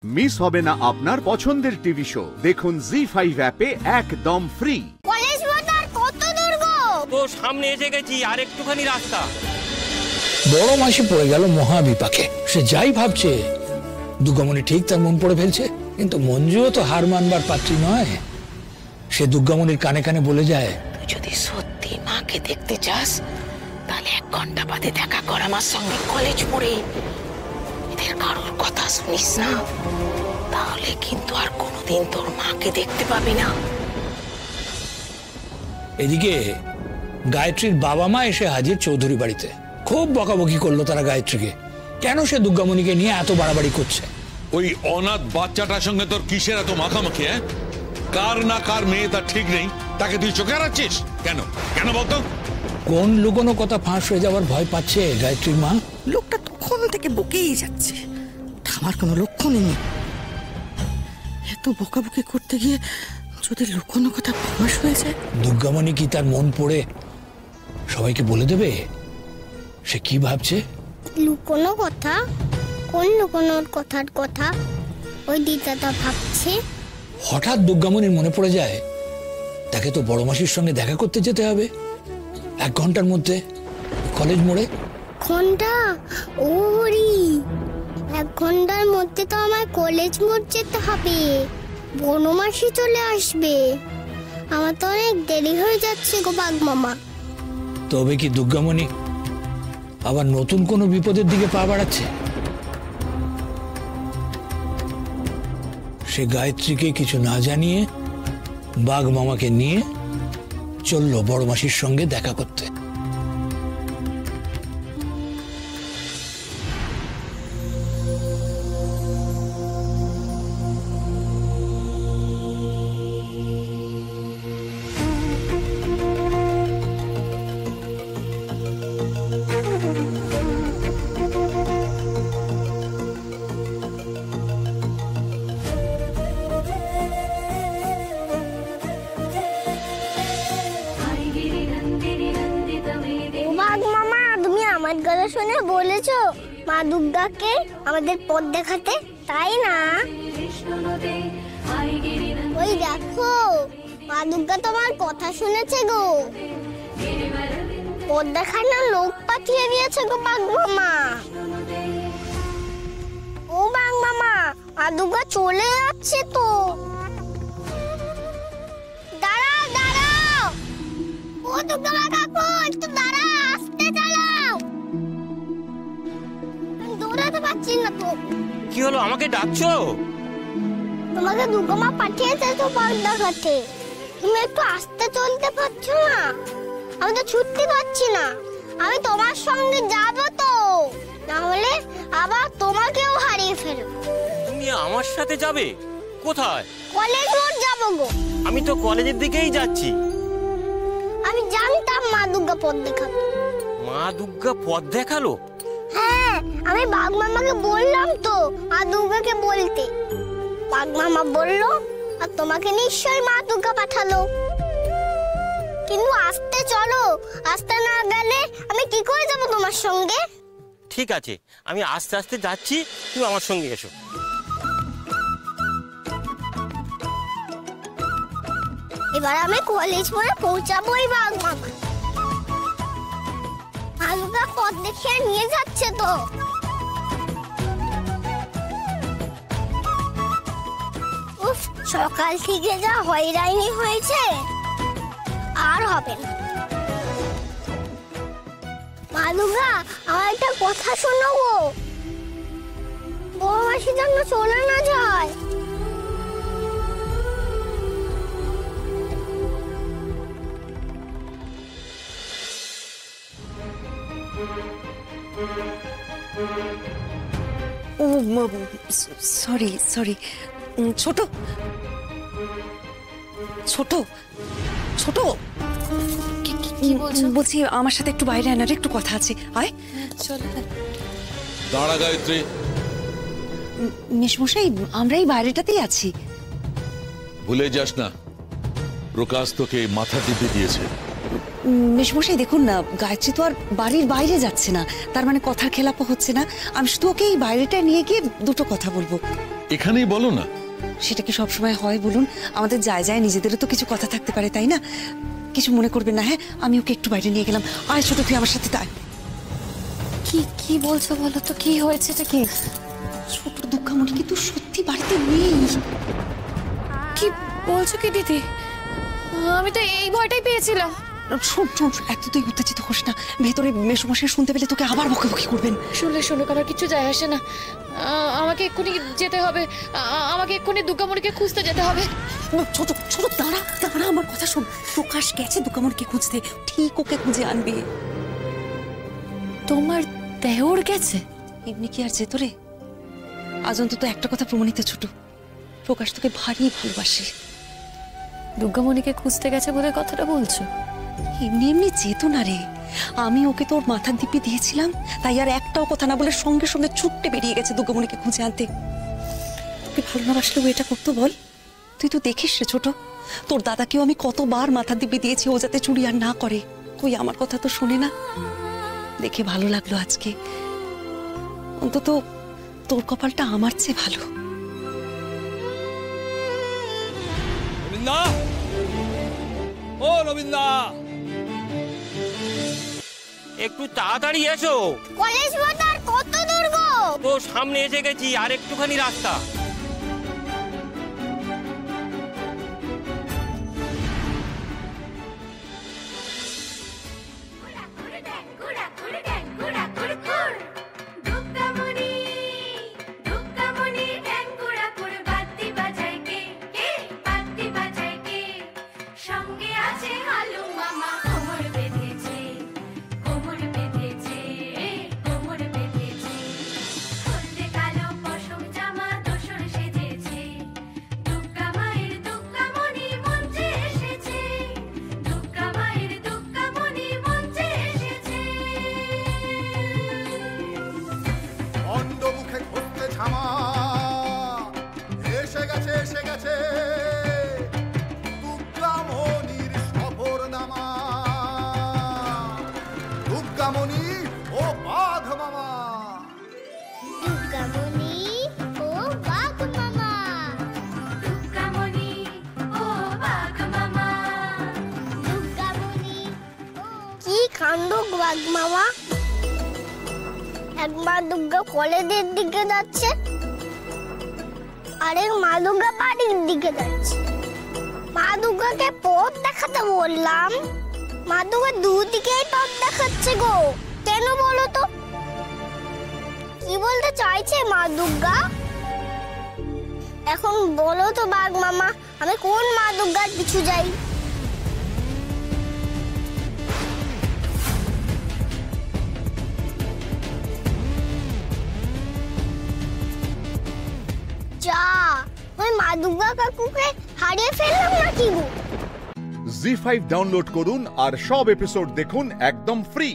Miss হবে না আপনার পছন্দের টিভি শো। দেখুন জি5 অ্যাপে একদম ফ্রি। কলেজ বাজার কত দূর গো? তো সামনে এসে গেছি, আর একটুখানি রাস্তা। বড় মাসি পড়ে গেল মহা বিপাকে। সে যাই ভাবছে দুর্গামণি ঠিক তার মন পড়ে ফেলছে, কিন্তু মঞ্জুও তো হার মানবার পাত্রী নয়। সে দুর্গামণির কানে কানে বলে যায়, তুই যদি সত্যি মাকে দেখতে চাস তাহলে 1 ঘন্টা বাদে দেখা কর আমার সঙ্গে কলেজ পড়ে। এদের কারোর কথা শুনিস না, তাহলে কিন্তু আর কোনোদিন তোর মাকে দেখতে পাবি না। এদিকে গায়ত্রীর বাবা মা এসে হাজির চৌধুরী বাড়িতে। খুব বকাবকি করলো তারা গায়ত্রীকে, কেন সে দুর্গামণিকে নিয়ে এত বাড়াবাড়ি করছে। ওই অনাথ বাচ্চাটার সঙ্গে তোর কিসের এত মাখামাখি? কার না কার মেয়ে তার ঠিক নেই, তাকে তুই চোখে রাখছিস কেন? কেন বলতো? কোন লুকোনো কথা ফাঁস হয়ে যাওয়ার ভয় পাচ্ছে গায়ত্রীর মা। লোকটা তখন থেকে বকেই যাচ্ছে, থামার কোনো লক্ষণ নেই। এত বকাবকি করতে গিয়ে যদি লুকোনো কথা ফাঁস হয়ে যায়, দুর্গামণি কি তার মন পড়ে সবাইকে বলে দেবে সে কি ভাবছে? লুকোনো কথা? কোন লুকোনোর কথার কথা ওই দিদাটা ভাবছে? হঠাৎ দুর্গামণির মনে পড়ে যায় তাকে তো বড় মাসির সঙ্গে দেখা করতে যেতে হবে 1 ঘন্টার মধ্যে কলেজ মোড়ে। ঘন্টা? ওরি, 1 ঘন্টার মধ্যে তো আমার কলেজ মোড় যেতে হবে। বনমাসি চলে আসবে, আমার তো অনেক দেরি হয়ে যাচ্ছে গো বাঘ মামা। তবে কি দুর্গামণি আবার নতুন কোনো বিপদের দিকে পা বাড়াচ্ছে? সে গায়ত্রীকে কিছু না জানিয়ে বাঘ মামাকে নিয়ে চলল বড় মাসির সঙ্গে দেখা করতে। আমার গলা শুনে বলেছো মা দুর্গাকে আমাদের পথ দেখাতে, তাই না? ওই দেখো মা দুর্গা তোমার কথা শুনেছে গো, পথ দেখানোর লোক পাঠিয়ে দিয়েছে গো বাঘ মামা। ও বাঘ মামা, মা দুর্গা চলে যাচ্ছে তো। দাঁড়াও দাঁড়াও, ও দুর্গা কাকু একটু দাঁড়াও, আস্তে চালাও। দৌড়াতে পারছি না তো। কি হলো, আমাকে ডাকছো? তোমাকে দুর্গা মা পাঠিয়েছে তো পথ দেখাতে, তুমি একটু আস্তে চলতে পারছো না? আমি তো ছুটতে পারছি না, আমি তোমার সঙ্গে যাব তো, না হলে আবার তোমাকেও হারিয়ে ফেলবো। তুমি আমার সাথে যাবে? কোথায়? কলেজ মোড় যাবো গো। আমি তো কলেজের দিকেই যাচ্ছি। আমি জানতাম মা দুর্গা পথ দেখাবে। মা দুর্গা পথ দেখালো? হ্যাঁ, আমি বাঘ মামাকে বললাম তো মা দুর্গাকে বলতে। বাঘ মামা বললো আর তোমাকে নিশ্চয়ই মা দুর্গা পাঠালো। কিন্তু আস্তে চলো, আস্তে না গেলে আমি কি করে যাব তোমার সঙ্গে? ঠিক আছে, আমি আস্তে আস্তে যাচ্ছি, তুমি আমার সঙ্গে এসো। এবার আমি কলেজ মোড়ে পৌঁছাবোই বাঘ মামা। মা দুর্গা পথ দেখিয়ে নিয়ে যাচ্ছে তো। উফ, সকাল থেকে যা হয়রানি হয়েছে আর হবে না। মা দুর্গা, আমার একটা কথা শোনো গো, বড় মাসি যেন চলে না যায়। ও সরি সরি, ছোট ছোট ছোট, কি বলছো? বলছি আমার সাথে একটু বাইরে আনার একটু কথা আছে, আয়। চলো। দাঁড়া গায়ত্রী। মেশমশাই, আমরা এই বাইরেটাতেই আছি। ভুলে যাস না, প্রকাশ তোকে মাথা টিপে দিয়েছে। মেশমশাই দেখুন না, গায়ত্রী তো আর বাড়ির বাইরে যাচ্ছে না, তার মানে কথার খেলাপ হচ্ছে না। আমি শুধু ওকে এই বাইরেটা নিয়ে গিয়ে দুটো কথা বলবো। এখানেই বলো না। সেটা কি সবসময় হয় বলুন? আমাদের যায় যায় নিজেদেরও তো কিছু কথা থাকতে পারে, তাই না? কিছু মনে করবেন না। হ্যাঁ, আমি ওকে একটু বাইরে নিয়ে গেলাম। আয় ছোট, তুই আমার সাথে তাই। কি কি বলছো বলো তো, কি হয়েছে? এটা কি? ছোট দুঃখামণি কিন্তু সত্যি বাড়িতে নেই। কি বলছো কি দিদি? আমি তো এই ভয়টাই পেয়েছিলাম। শোন শোন, এত তুই উত্তেজিত হোস না। ভেতরে মেসোমশাই শুনতে পেলে তোকে আবার বকাবকি করবেন। শুনলে শুনুক, আমার কিছু যায় আসে না। আমাকে এক্ষুনি যেতে হবে। আমাকে এক্ষুনি দুর্গামণিকে খুঁজতে যেতে হবে। ছোট ছোট দাঁড়া দাঁড়া, আমার কথা শোন। প্রকাশ গেছে দুর্গামণিকে খুঁজতে, ঠিক ওকে খুঁজে আনবে। তোমার দেওর গেছে? এমনি কি আর যেত রে? আজ অন্তত একটা কথা প্রমাণিত ছোট, প্রকাশ তোকে ভারী ভালোবাসে। দুর্গামণিকে খুঁজতে গেছে বলে কথাটা বলছো? এমনি এমনি যেত না রে। আমি ওকে তোর মাথার দিব্যি দিয়েছিলাম, তাই আর একটাও কথা না বলে সঙ্গে সঙ্গে ছুটতে বেরিয়ে গেছে দুর্গামণিকে খুঁজে আনতে। তোকে ভালো না বাসলে ও এটা করতো বল? তুই তো দেখিস রে ছোট, তোর দাদাকেও আমি কতবার মাথার দিব্যি দিয়েছি ও যাতে চুরি আর না করে। কই আমার কথা তো শোনে না। দেখে ভালো লাগলো আজকে, অন্তত তোর কপালটা আমার চেয়ে ভালো। রবীন্দ্রা, ও রবীন্দ্রা, একটু তাড়াতাড়ি এসো। কলেজ মাঠ আর কত দূর গো? তো সামনে এসে গেছি, আর একটুখানি রাস্তা। বাঘ মামা, একবার দুর্গা কলেজের দিকে যাচ্ছে, আরেক মা দুর্গা বাড়ির দিকে যাচ্ছে। মা দুর্গাকে পথ দেখাতে বললাম, মা দুর্গা দুদিকেই পথ দেখাচ্ছে গো। কেন বলো তো? কি বলতে চাইছে মা দুর্গা? এখন বলো তো বাঘ মামা, আমি কোন মা দুর্গার পিছু যাই? যা, ওই মা দুর্গা কাকুকে হারিয়ে ফেললাম নাকি গো? জি5 ডাউনলোড করুন আর সব এপিসোড দেখুন একদম ফ্রি।